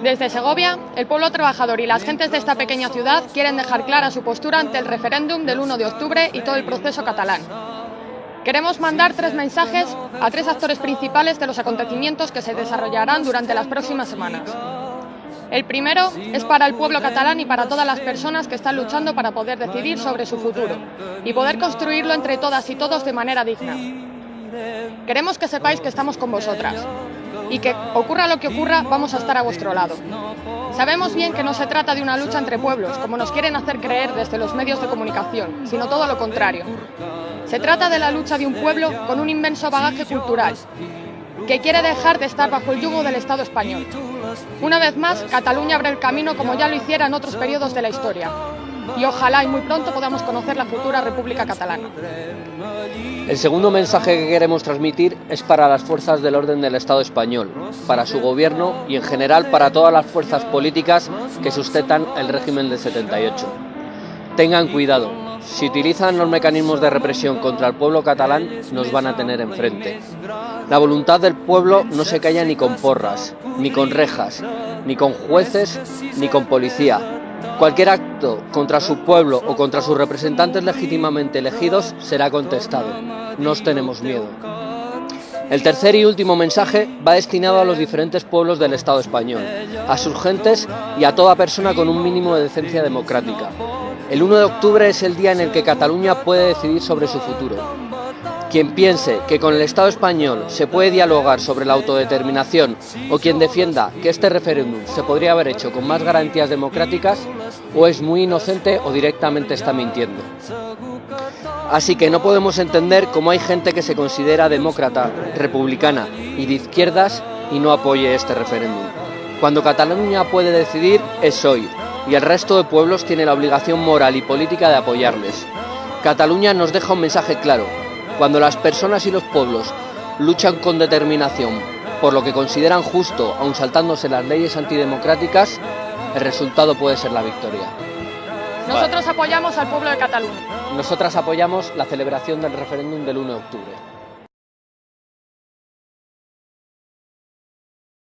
Desde Segovia, el pueblo trabajador y las gentes de esta pequeña ciudad quieren dejar clara su postura ante el referéndum del 1 de octubre y todo el proceso catalán. Queremos mandar 3 mensajes a 3 actores principales de los acontecimientos que se desarrollarán durante las próximas semanas. El primero es para el pueblo catalán y para todas las personas que están luchando para poder decidir sobre su futuro y poder construirlo entre todas y todos de manera digna. Queremos que sepáis que estamos con vosotras y que, ocurra lo que ocurra, vamos a estar a vuestro lado. Sabemos bien que no se trata de una lucha entre pueblos, como nos quieren hacer creer desde los medios de comunicación, sino todo lo contrario. Se trata de la lucha de un pueblo con un inmenso bagaje cultural, que quiere dejar de estar bajo el yugo del Estado español. Una vez más, Cataluña abre el camino como ya lo hiciera en otros periodos de la historia. Y ojalá y muy pronto podamos conocer la futura República Catalana. El segundo mensaje que queremos transmitir es para las fuerzas del orden del Estado español, para su gobierno y en general para todas las fuerzas políticas que sustentan el régimen del 78. Tengan cuidado, si utilizan los mecanismos de represión contra el pueblo catalán, nos van a tener enfrente. La voluntad del pueblo no se calla ni con porras, ni con rejas, ni con jueces, ni con policía. Cualquier acto contra su pueblo o contra sus representantes legítimamente elegidos será contestado. No os tenemos miedo. El tercer y último mensaje va destinado a los diferentes pueblos del Estado español, a sus gentes y a toda persona con un mínimo de decencia democrática. El 1 de octubre es el día en el que Cataluña puede decidir sobre su futuro. Quien piense que con el Estado español se puede dialogar sobre la autodeterminación o quien defienda que este referéndum se podría haber hecho con más garantías democráticas, o es muy inocente o directamente está mintiendo. Así que no podemos entender cómo hay gente que se considera demócrata, republicana y de izquierdas y no apoye este referéndum. Cuando Cataluña puede decidir es hoy, y el resto de pueblos tiene la obligación moral y política de apoyarles. Cataluña nos deja un mensaje claro. Cuando las personas y los pueblos luchan con determinación por lo que consideran justo, aun saltándose las leyes antidemocráticas, el resultado puede ser la victoria. Nosotros apoyamos al pueblo de Cataluña. Nosotras apoyamos la celebración del referéndum del 1 de octubre.